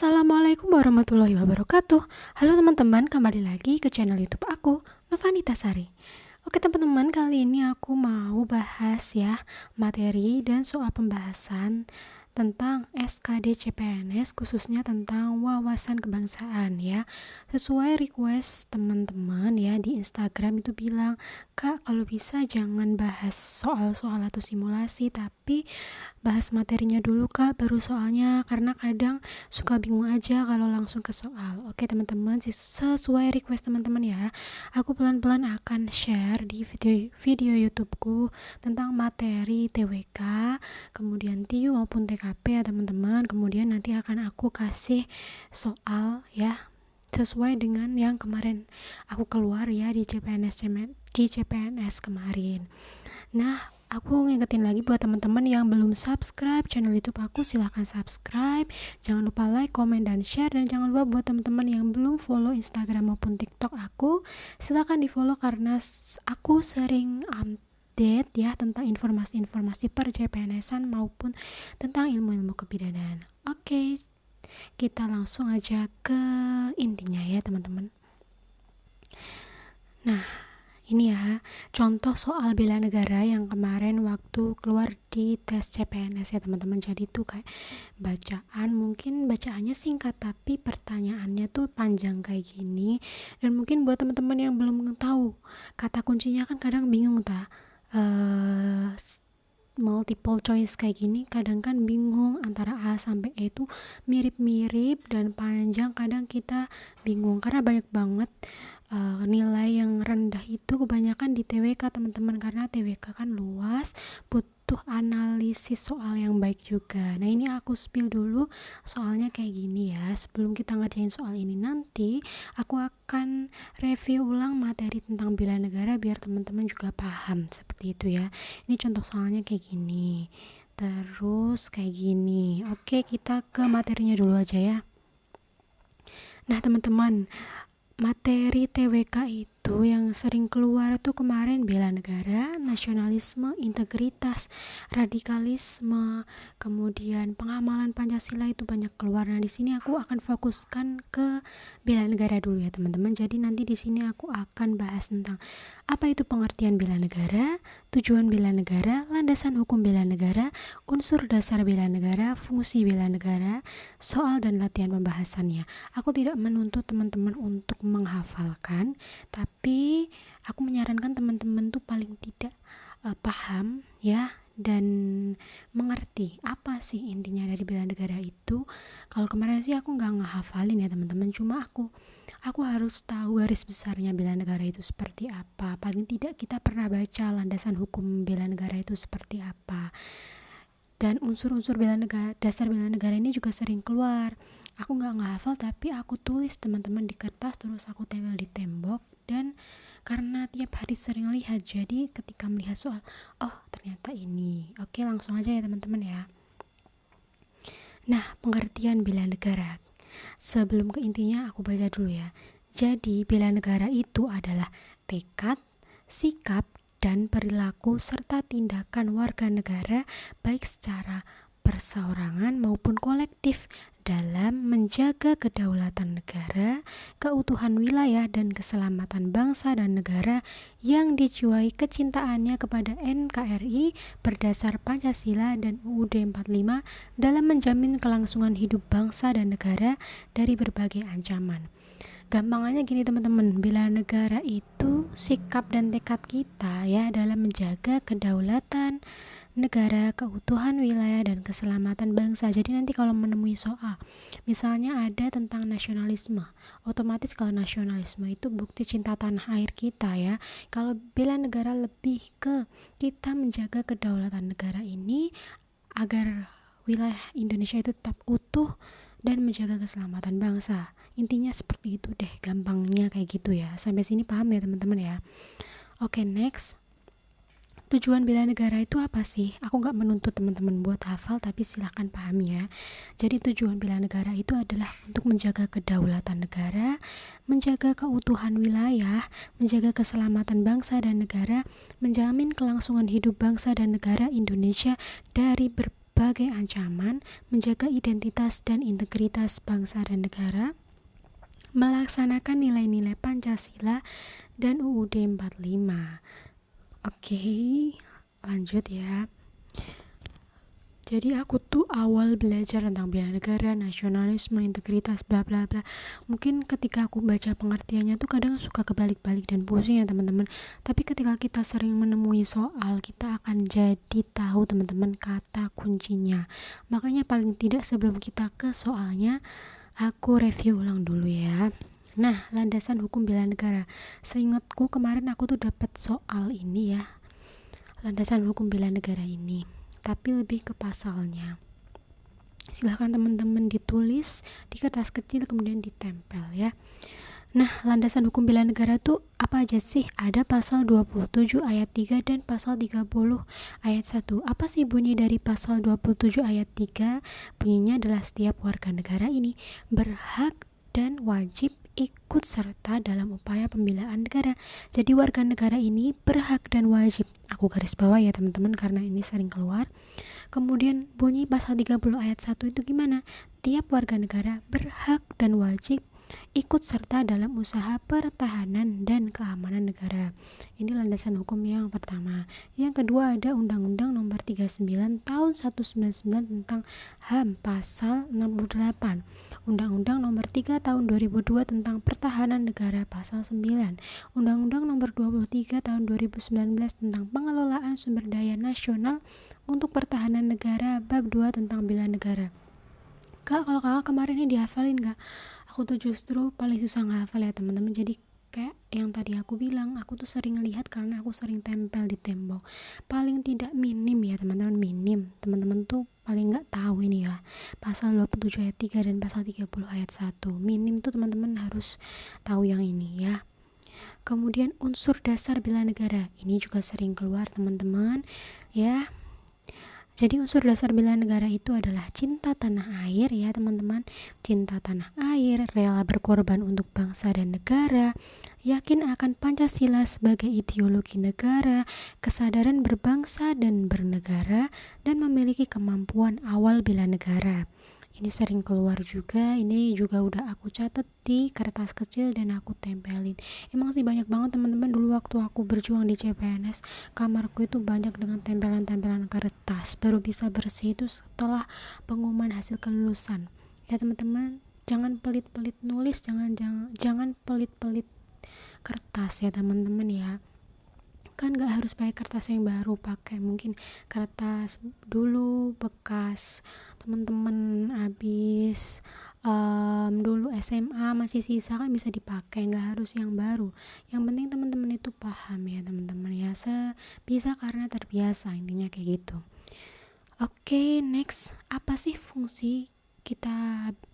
Assalamualaikum warahmatullahi wabarakatuh. Halo teman-teman, kembali lagi ke channel YouTube aku, Novanita Sari. Oke teman-teman, kali ini aku mau bahas ya materi dan soal pembahasan tentang SKD CPNS, khususnya tentang wawasan kebangsaan ya. Sesuai request teman-teman ya di Instagram itu bilang, "Kak, kalau bisa jangan bahas soal-soal atau simulasi, tapi bahas materinya dulu Kak, baru soalnya, karena kadang suka bingung aja kalau langsung ke soal." Oke teman-teman, sesuai request teman-teman ya, aku pelan-pelan akan share di video YouTubeku tentang materi TWK, kemudian TIU maupun TKP ya teman-teman. Kemudian nanti akan aku kasih soal ya, sesuai dengan yang kemarin aku keluar ya di CPNS kemarin. Nah, aku ngingetin lagi buat teman-teman yang belum subscribe channel YouTube aku, silahkan subscribe. Jangan lupa like, komen, dan share. Dan jangan lupa buat teman-teman yang belum follow Instagram maupun TikTok aku, silahkan di follow karena aku sering update ya tentang informasi-informasi per CPNS-an maupun tentang ilmu-ilmu kebidanan. Oke, kita langsung aja ke intinya ya teman-teman. Nah, ini ya contoh soal bela negara yang kemarin waktu keluar di tes CPNS ya teman-teman. Jadi tuh kayak bacaan, mungkin bacaannya singkat tapi pertanyaannya tuh panjang kayak gini. Dan mungkin buat teman-teman yang belum tahu kata kuncinya kan kadang bingung multiple choice kayak gini, kadang kan bingung antara A sampai E itu mirip-mirip dan panjang, kadang kita bingung karena banyak banget nilai yang rendah itu kebanyakan di TWK teman-teman, karena TWK kan luas, butuh analisis soal yang baik juga. Nah ini aku spill dulu soalnya kayak gini ya. Sebelum kita ngerjain soal ini, nanti aku akan review ulang materi tentang bela negara biar teman-teman juga paham seperti itu ya. Ini contoh soalnya kayak gini, terus kayak gini. Oke, kita ke materinya dulu aja ya. Nah teman-teman, materi TWK itu yang sering keluar tuh kemarin bela negara, nasionalisme, integritas, radikalisme, kemudian pengamalan Pancasila itu banyak keluar. Nah, di sini aku akan fokuskan ke bela negara dulu ya, teman-teman. Jadi nanti di sini aku akan bahas tentang apa itu pengertian bela negara, tujuan bela negara, landasan hukum bela negara, unsur dasar bela negara, fungsi bela negara, soal dan latihan pembahasannya. Aku tidak menuntut teman-teman untuk menghafalkan, tapi aku menyarankan teman-teman tuh paling tidak paham ya dan mengerti apa sih intinya dari bela negara itu. Kalau kemarin sih aku nggak ngehafalin ya teman-teman, cuma aku harus tahu garis besarnya bela negara itu seperti apa. Paling tidak kita pernah baca landasan hukum bela negara itu seperti apa. Dan unsur-unsur bela negara, dasar bela negara ini juga sering keluar. Aku nggak ngehafal tapi aku tulis teman-teman di kertas, terus aku tempel di tembok. Dan karena tiap hari sering lihat, jadi ketika melihat soal, oh ternyata ini. Oke, langsung aja ya teman-teman ya. Nah, pengertian bela negara. Sebelum ke intinya aku baca dulu ya. Jadi bela negara itu adalah tekad, sikap, dan perilaku serta tindakan warga negara baik secara perseorangan maupun kolektif dalam menjaga kedaulatan negara, keutuhan wilayah, dan keselamatan bangsa dan negara yang dijiwai kecintaannya kepada NKRI berdasar Pancasila dan UUD 45 dalam menjamin kelangsungan hidup bangsa dan negara dari berbagai ancaman. Gampangannya gini teman-teman, bela negara itu sikap dan tekad kita ya dalam menjaga kedaulatan negara, keutuhan wilayah, dan keselamatan bangsa. Jadi nanti kalau menemui soal misalnya ada tentang nasionalisme, otomatis kalau nasionalisme itu bukti cinta tanah air kita ya. Kalau bela negara lebih ke kita menjaga kedaulatan negara ini agar wilayah Indonesia itu tetap utuh dan menjaga keselamatan bangsa. Intinya seperti itu deh, gampangnya kayak gitu ya. Sampai sini paham ya teman-teman ya. Oke, next. Tujuan bela negara itu apa sih? Aku gak menuntut teman-teman buat hafal, tapi silahkan pahami ya. Jadi tujuan bela negara itu adalah untuk menjaga kedaulatan negara, menjaga keutuhan wilayah, menjaga keselamatan bangsa dan negara, menjamin kelangsungan hidup bangsa dan negara Indonesia dari berbagai berbagai ancaman, menjaga identitas dan integritas bangsa dan negara, melaksanakan nilai-nilai Pancasila dan UUD 45. Oke, lanjut ya. Jadi aku tuh awal belajar tentang bela negara, nasionalisme, integritas, bla bla bla. Mungkin ketika aku baca pengertiannya tuh kadang suka kebalik-balik dan pusing ya teman-teman. Tapi ketika kita sering menemui soal, kita akan jadi tahu teman-teman kata kuncinya. Makanya paling tidak sebelum kita ke soalnya, aku review ulang dulu ya. Nah, landasan hukum bela negara. Seingatku kemarin aku tuh dapat soal ini ya. Landasan hukum bela negara ini. Tapi lebih ke pasalnya. Silahkan teman-teman ditulis di kertas kecil kemudian ditempel ya. Nah, landasan hukum bela negara tuh apa aja sih? Ada pasal 27 ayat 3 dan pasal 30 ayat 1. Apa sih bunyi dari pasal 27 ayat 3? Bunyinya adalah setiap warga negara ini berhak dan wajib ikut serta dalam upaya pembelaan negara. Jadi warga negara ini berhak dan wajib. Aku garis bawah ya teman-teman karena ini sering keluar. Kemudian bunyi pasal 30 ayat 1 itu gimana? Tiap warga negara berhak dan wajib ikut serta dalam usaha pertahanan dan keamanan negara. Ini landasan hukum yang pertama. Yang kedua ada Undang-Undang Nomor 39 Tahun 1999 tentang HAM pasal 68. Undang-Undang Nomor 3 Tahun 2002 tentang Pertahanan Negara pasal 9. Undang-Undang Nomor 23 Tahun 2019 tentang Pengelolaan Sumber Daya Nasional untuk Pertahanan Negara bab 2 tentang bela negara. Kak, kalau kakak kemarin ini dihafalin gak? Aku tuh justru paling susah ngehafal ya teman-teman. Jadi kayak yang tadi aku bilang, aku tuh sering lihat karena aku sering tempel di tembok. Paling tidak minim ya teman-teman, minim. Teman-teman tuh paling gak tahu ini ya. Pasal 27 ayat 3 dan pasal 30 ayat 1. Minim tuh teman-teman harus tahu yang ini ya. Kemudian unsur dasar bela negara. Ini juga sering keluar teman-teman ya. Jadi unsur dasar bela negara itu adalah cinta tanah air ya teman-teman. Cinta tanah air, rela berkorban untuk bangsa dan negara, yakin akan Pancasila sebagai ideologi negara, kesadaran berbangsa dan bernegara, dan memiliki kemampuan awal bela negara. Ini sering keluar juga, ini juga udah aku catat di kertas kecil dan aku tempelin. Emang sih banyak banget teman-teman, dulu waktu aku berjuang di CPNS, kamarku itu banyak dengan tempelan-tempelan kertas. Baru bisa bersih itu setelah pengumuman hasil kelulusan. Ya teman-teman, jangan pelit-pelit nulis, jangan pelit-pelit kertas ya teman-teman ya. Kan gak harus pakai kertas yang baru, pakai mungkin kertas dulu bekas teman-teman habis dulu SMA masih sisa kan bisa dipakai, gak harus yang baru. Yang penting teman-teman itu paham ya teman-teman ya, bisa karena terbiasa, intinya kayak gitu. Oke, next, apa sih fungsi kita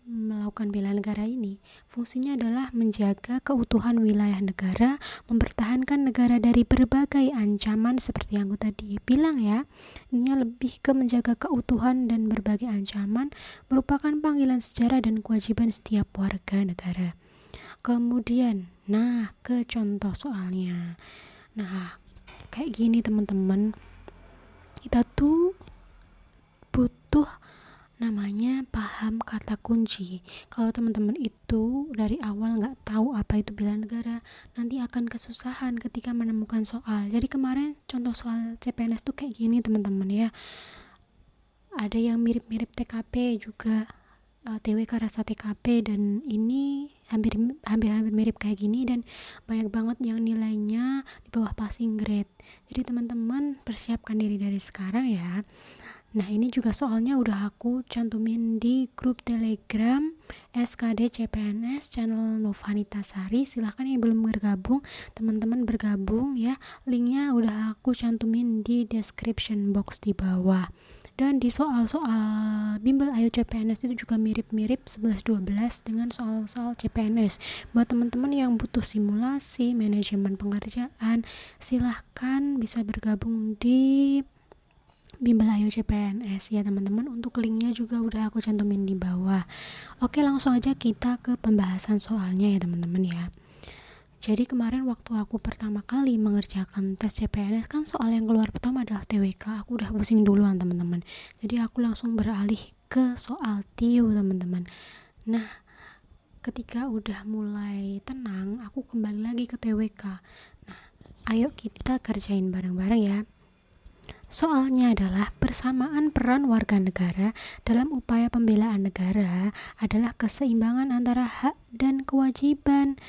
melakukan bela negara ini? Fungsinya adalah menjaga keutuhan wilayah negara, mempertahankan negara dari berbagai ancaman seperti yang aku tadi bilang ya. Ini lebih ke menjaga keutuhan dan berbagai ancaman, merupakan panggilan sejarah dan kewajiban setiap warga negara. Kemudian, ke contoh soalnya. Kayak gini teman-teman. Kita tuh butuh namanya paham kata kunci. Kalau teman-teman itu dari awal nggak tahu apa itu bela negara, nanti akan kesusahan ketika menemukan soal. Jadi kemarin contoh soal CPNS tuh kayak gini teman-teman ya. Ada yang mirip-mirip TKP juga, TWK rasa TKP, dan ini hampir mirip kayak gini dan banyak banget yang nilainya di bawah passing grade. Jadi teman-teman persiapkan diri dari sekarang ya. Nah ini juga soalnya udah aku cantumin di grup Telegram SKD CPNS channel Novanita Sari. Silahkan yang belum bergabung, teman-teman bergabung ya. Linknya udah aku cantumin di description box di bawah. Dan di soal-soal bimbel Ayo CPNS itu juga mirip-mirip 11-12 dengan soal-soal CPNS. Buat teman-teman yang butuh simulasi, manajemen pengerjaan, silahkan bisa bergabung di bimbel Ayo CPNS ya teman-teman. Untuk linknya juga udah aku cantumin di bawah. Oke, langsung aja kita ke pembahasan soalnya ya teman-teman ya. Jadi kemarin waktu aku pertama kali mengerjakan tes CPNS kan soal yang keluar pertama adalah TWK. Aku udah pusing duluan teman-teman. Jadi aku langsung beralih ke soal TIU teman-teman. Nah, ketika udah mulai tenang, aku kembali lagi ke TWK. Nah, ayo kita kerjain bareng-bareng ya. Soalnya adalah persamaan peran warga negara dalam upaya pembelaan negara adalah keseimbangan antara hak dan kewajiban.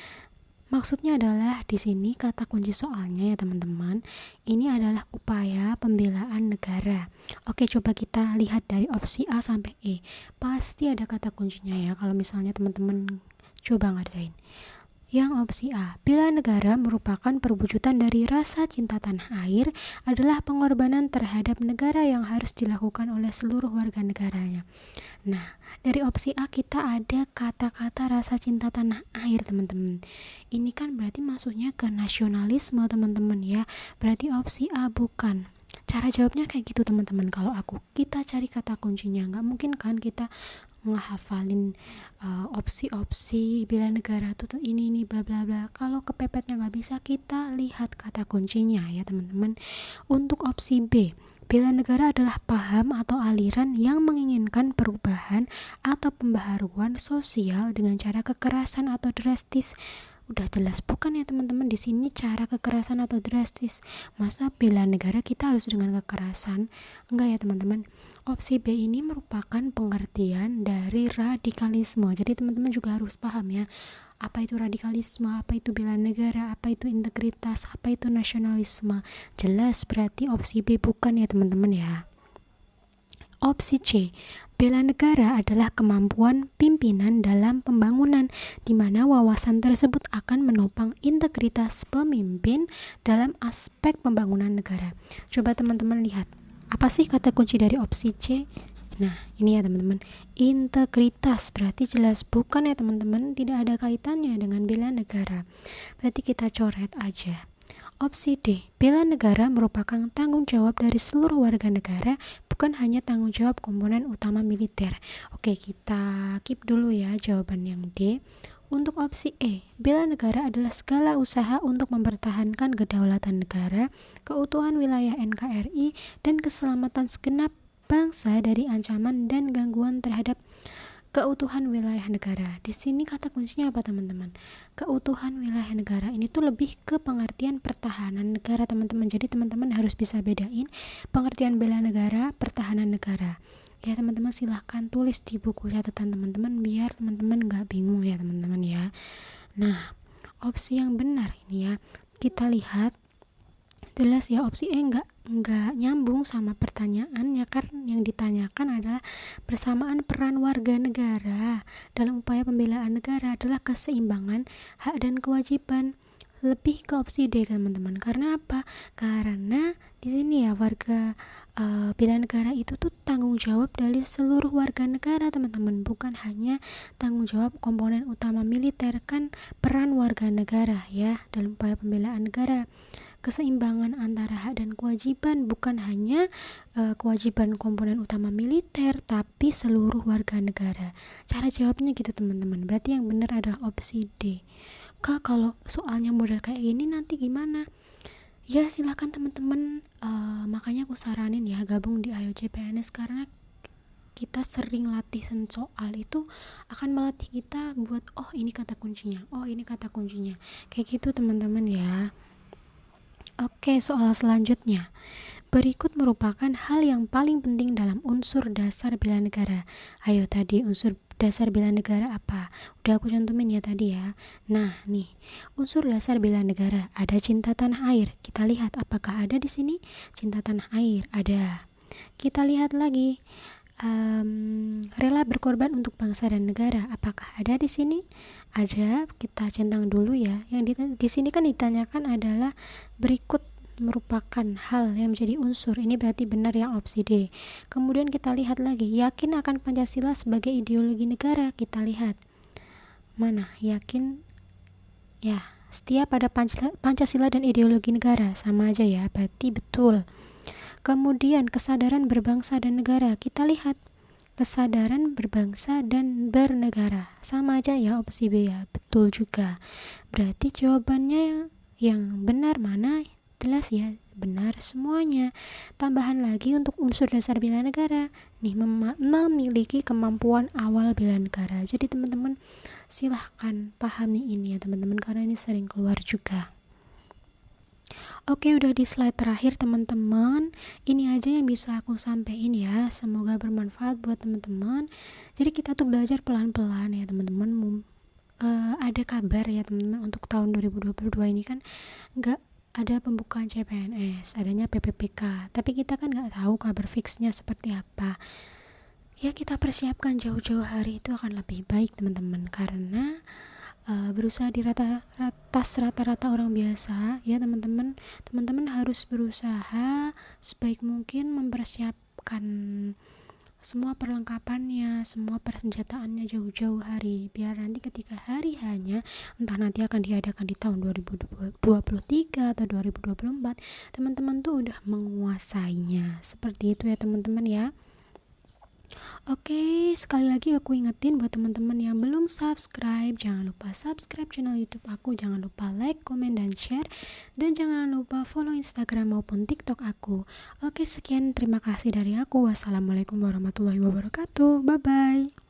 Maksudnya adalah di sini kata kunci soalnya ya teman-teman, ini adalah upaya pembelaan negara. Oke, coba kita lihat dari opsi A sampai E. Pasti ada kata kuncinya ya kalau misalnya teman-teman coba ngerjain. Yang opsi A, bela negara merupakan perwujudan dari rasa cinta tanah air adalah pengorbanan terhadap negara yang harus dilakukan oleh seluruh warga negaranya. Nah, dari opsi A kita ada kata-kata rasa cinta tanah air teman-teman. Ini kan berarti masuknya ke nasionalisme teman-teman ya. Berarti opsi A bukan. Cara jawabnya kayak gitu teman-teman. Kalau kita cari kata kuncinya. Nggak mungkin kan kita ngehafalin opsi-opsi bela negara tuh ini bla bla bla. Kalau kepepetnya nggak bisa, kita lihat kata kuncinya ya teman-teman. Untuk opsi B, bela negara adalah paham atau aliran yang menginginkan perubahan atau pembaharuan sosial dengan cara kekerasan atau drastis. Udah jelas bukan ya teman-teman, di sini cara kekerasan atau drastis. Masa bela negara kita harus dengan kekerasan? Enggak ya teman-teman. Opsi B ini merupakan pengertian dari radikalisme. Jadi teman-teman juga harus paham ya, apa itu radikalisme, apa itu bela negara, apa itu integritas, apa itu nasionalisme. Jelas berarti opsi B bukan ya teman-teman ya. Opsi C, bela negara adalah kemampuan pimpinan dalam pembangunan, di mana wawasan tersebut akan menopang integritas pemimpin dalam aspek pembangunan negara. Coba teman-teman lihat, apa sih kata kunci dari opsi C? Nah, ini ya teman-teman, integritas. Berarti jelas bukan ya teman-teman, tidak ada kaitannya dengan bela negara. Berarti kita coret aja. Opsi D, bela negara merupakan tanggung jawab dari seluruh warga negara, bukan hanya tanggung jawab komponen utama militer. Oke, kita keep dulu ya jawaban yang D. Untuk opsi E, bela negara adalah segala usaha untuk mempertahankan kedaulatan negara, keutuhan wilayah NKRI, dan keselamatan segenap bangsa dari ancaman dan gangguan terhadap keutuhan wilayah negara. Di sini kata kuncinya apa teman-teman? Keutuhan wilayah negara. Ini tuh lebih ke pengertian pertahanan negara teman-teman. Jadi teman-teman harus bisa bedain pengertian bela negara, pertahanan negara. Ya teman-teman silahkan tulis di buku catatan teman-teman biar teman-teman gak bingung ya teman-teman ya. Nah, opsi yang benar ini ya, kita lihat jelas ya opsi E nggak nyambung sama pertanyaannya, karena yang ditanyakan adalah persamaan peran warga negara dalam upaya pembelaan negara adalah keseimbangan hak dan kewajiban. Lebih ke opsi D teman-teman. Karena apa? Karena di sini ya bela negara itu tuh tanggung jawab dari seluruh warga negara teman-teman, bukan hanya tanggung jawab komponen utama militer. Kan peran warga negara ya dalam upaya pembelaan negara. Keseimbangan antara hak dan kewajiban bukan hanya kewajiban komponen utama militer, tapi seluruh warga negara. Cara jawabnya gitu teman-teman. Berarti yang benar adalah opsi D. Kak, kalau soalnya model kayak gini nanti gimana? Ya silakan teman-teman, makanya aku saranin ya gabung di Ayo CPNS, karena kita sering latihan soal itu akan melatih kita buat ini kata kuncinya, ini kata kuncinya, kayak gitu teman-teman ya. Oke, soal selanjutnya. Berikut merupakan hal yang paling penting dalam unsur dasar bela negara. Ayo tadi unsur dasar bela negara apa? Udah aku cantumin ya tadi ya. Nah, nih, unsur dasar bela negara ada cinta tanah air. Kita lihat apakah ada di sini cinta tanah air? Ada. Kita lihat lagi. Rela berkorban untuk bangsa dan negara. Apakah ada di sini? Ada. Kita centang dulu ya. Yang di sini kan ditanyakan adalah berikut merupakan hal yang menjadi unsur. Ini berarti benar yang opsi D. Kemudian kita lihat lagi, yakin akan Pancasila sebagai ideologi negara. Kita lihat mana yakin ya, setia pada Pancasila dan ideologi negara. Sama aja ya, berarti betul. Kemudian kesadaran berbangsa dan negara, kita lihat kesadaran berbangsa dan bernegara. Sama aja ya opsi B ya, betul juga. Berarti jawabannya yang benar mana? Jelas ya, benar semuanya. Tambahan lagi untuk unsur dasar bela negara nih, memiliki kemampuan awal bela negara. Jadi teman-teman silahkan pahami ini ya teman-teman, karena ini sering keluar juga. Oke, udah di slide terakhir teman-teman. Ini aja yang bisa aku sampaikan ya. Semoga bermanfaat buat teman-teman. Jadi kita tuh belajar pelan-pelan ya teman-teman. Ada kabar ya teman-teman, untuk tahun 2022 ini kan nggak ada pembukaan CPNS, adanya PPPK. Tapi kita kan nggak tahu kabar fixnya seperti apa. Ya kita persiapkan jauh-jauh hari itu akan lebih baik teman-teman, karena berusaha di rata-rata orang biasa ya teman-teman. Teman-teman harus berusaha sebaik mungkin mempersiapkan semua perlengkapannya, semua persenjataannya jauh-jauh hari, biar nanti ketika hari hanya entah nanti akan diadakan di tahun 2023 atau 2024, teman-teman tuh udah menguasainya. Seperti itu ya teman-teman ya. Oke, sekali lagi aku ingetin buat teman-teman yang belum subscribe, jangan lupa subscribe channel YouTube aku, jangan lupa like, comment, dan share, dan jangan lupa follow Instagram maupun TikTok aku. Oke, sekian, terima kasih dari aku. Wassalamualaikum warahmatullahi wabarakatuh. Bye bye.